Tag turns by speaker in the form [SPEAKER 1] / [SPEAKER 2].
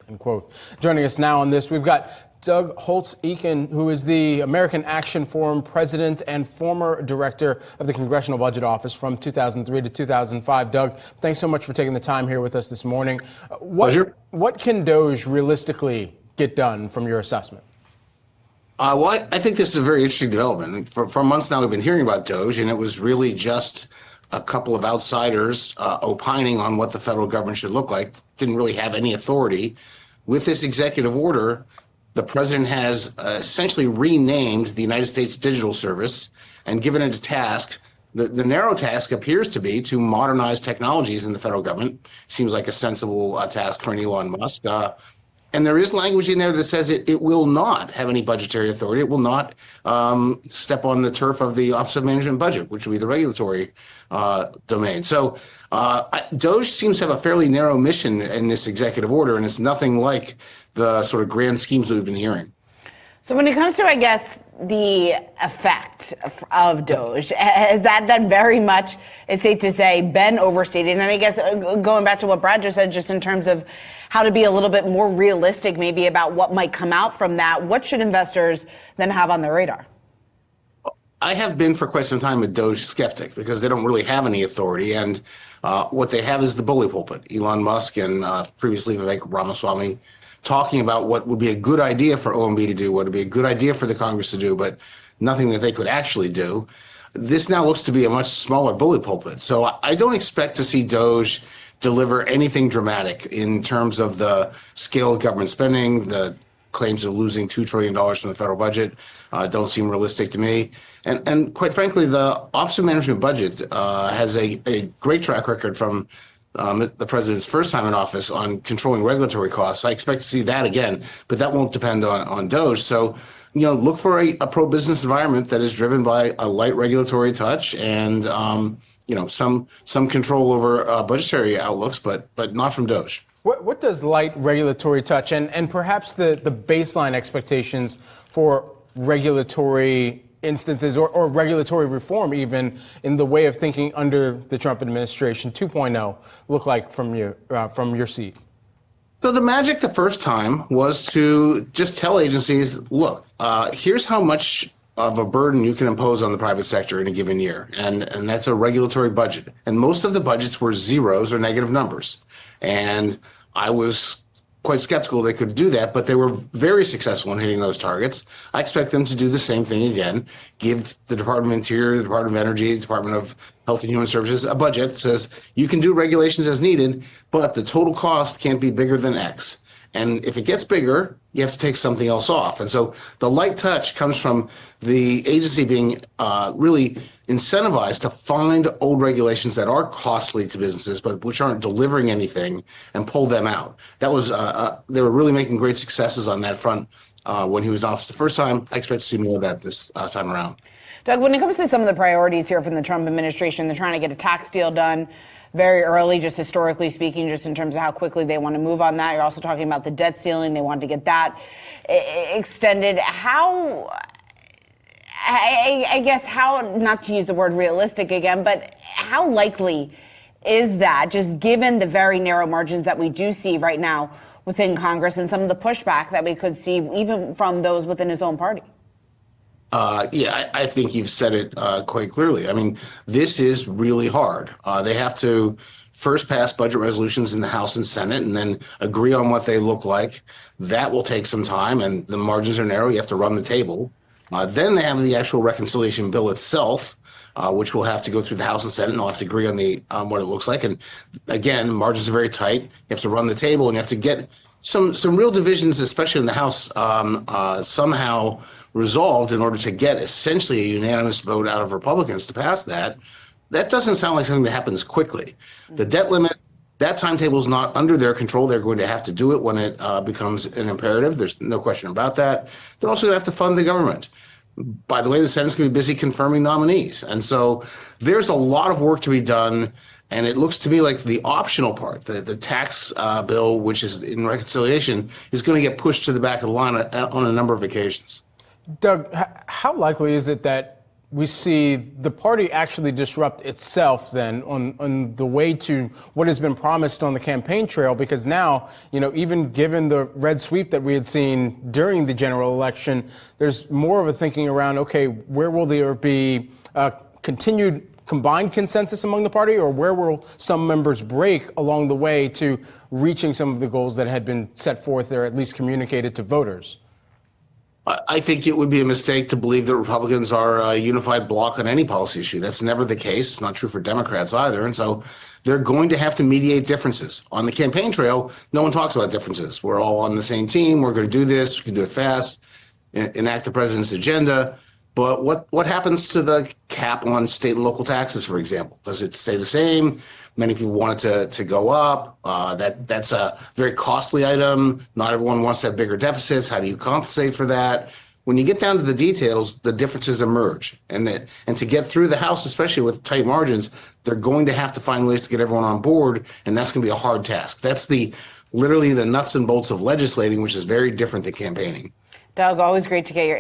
[SPEAKER 1] end quote. Joining us now on this, we've got Doug Holtz-Eakin, who is the American Action Forum president and former director of the Congressional Budget Office from 2003 to 2005. Doug, thanks so much for taking the time here with us this morning.
[SPEAKER 2] Pleasure.
[SPEAKER 1] What can DOGE realistically get done from your assessment?
[SPEAKER 2] Well, I think this is a very interesting development. For months now, we've been hearing about DOGE, and it was really just a couple of outsiders opining on what the federal government should look like. Didn't really have any authority. With this executive order, the president has essentially renamed the United States Digital Service and given it a task. The narrow task appears to be to modernize technologies in the federal government. Seems like a sensible task for an Elon Musk. And there is language in there that says it will not have any budgetary authority. It will not step on the turf of the Office of Management and Budget, which will be the regulatory domain. So DOGE seems to have a fairly narrow mission in this executive order, and it's nothing like the sort of grand schemes that we've been hearing.
[SPEAKER 3] So when it comes to, I guess, the effect of DOGE, has that then very much, it's safe to say, been overstated? And I guess going back to what Brad just said, just in terms of how to be a little bit more realistic maybe about what might come out from that, what should investors then have on their radar?
[SPEAKER 2] I have been for quite some time a DOGE skeptic because they don't really have any authority. And what they have is the bully pulpit. Elon Musk and previously Vivek Ramaswamy talking about what would be a good idea for OMB to do, what would be a good idea for the Congress to do, but nothing that they could actually do. This now looks to be a much smaller bully pulpit. So I don't expect to see DOGE deliver anything dramatic in terms of the scale of government spending. The claims of losing $2 trillion from the federal budget don't seem realistic to me. And quite frankly, the Office of Management and Budget has a great track record from the president's first time in office on controlling regulatory costs. I expect to see that again, but that won't depend on DOGE. So, look for a pro-business environment that is driven by a light regulatory touch and, some control over budgetary outlooks, but not from DOGE.
[SPEAKER 1] What does light regulatory touch and perhaps the baseline expectations for regulatory instances or regulatory reform even in the way of thinking under the Trump administration 2.0 look like from your seat?
[SPEAKER 2] So the magic the first time was to just tell agencies, look, here's how much of a burden you can impose on the private sector in a given year. And that's a regulatory budget. And most of the budgets were zeros or negative numbers. And I was quite skeptical they could do that, but they were very successful in hitting those targets. I expect them to do the same thing again, give the Department of Interior, the Department of Energy, the Department of Health and Human Services a budget that says you can do regulations as needed, but the total cost can't be bigger than X. And if it gets bigger, you have to take something else off. And so the light touch comes from the agency being really incentivized to find old regulations that are costly to businesses, but which aren't delivering anything, and pull them out. That was they were really making great successes on that front when he was in office the first time. I expect to see more of that this time around.
[SPEAKER 3] Doug, when it comes to some of the priorities here from the Trump administration, they're trying to get a tax deal done very early, just historically speaking, just in terms of how quickly they want to move on that. You're also talking about the debt ceiling. They want to get that extended. How, I guess, not to use the word realistic again, but how likely is that, just given the very narrow margins that we do see right now within Congress and some of the pushback that we could see even from those within his own party?
[SPEAKER 2] I think you've said it quite clearly. I mean, this is really hard. They have to first pass budget resolutions in the House and Senate and then agree on what they look like. That will take some time, and the margins are narrow. You have to run the table. Then they have the actual reconciliation bill itself, which will have to go through the House and Senate, and they'll have to agree on what it looks like. And again, margins are very tight. You have to run the table, and you have to get some real divisions, especially in the House, somehow resolved in order to get essentially a unanimous vote out of Republicans to pass that. That doesn't sound like something that happens quickly. The debt limit, that timetable is not under their control. They're going to have to do it when it becomes an imperative. There's no question about that. They're also going to have to fund the government. By the way, the Senate's going to be busy confirming nominees. And so there's a lot of work to be done. And it looks to me like the optional part, the tax bill, which is in reconciliation, is going to get pushed to the back of the line on a number of occasions.
[SPEAKER 1] Doug, how likely is it that we see the party actually disrupt itself then on the way to what has been promised on the campaign trail, because now, even given the red sweep that we had seen during the general election, there's more of a thinking around, okay, where will there be continued combined consensus among the party, or where will some members break along the way to reaching some of the goals that had been set forth or at least communicated to voters?
[SPEAKER 2] I think it would be a mistake to believe that Republicans are a unified bloc on any policy issue. That's never the case. It's not true for Democrats either. And so they're going to have to mediate differences. On the campaign trail, no one talks about differences. We're all on the same team. We're going to do this. We can do it fast, enact the president's agenda. But what happens to the cap on state and local taxes, for example? Does it stay the same? Many people want it to go up. That's a very costly item. Not everyone wants to have bigger deficits. How do you compensate for that? When you get down to the details, the differences emerge. And to get through the House, especially with tight margins, they're going to have to find ways to get everyone on board, and that's going to be a hard task. That's literally the nuts and bolts of legislating, which is very different than campaigning.
[SPEAKER 3] Doug, always great to get your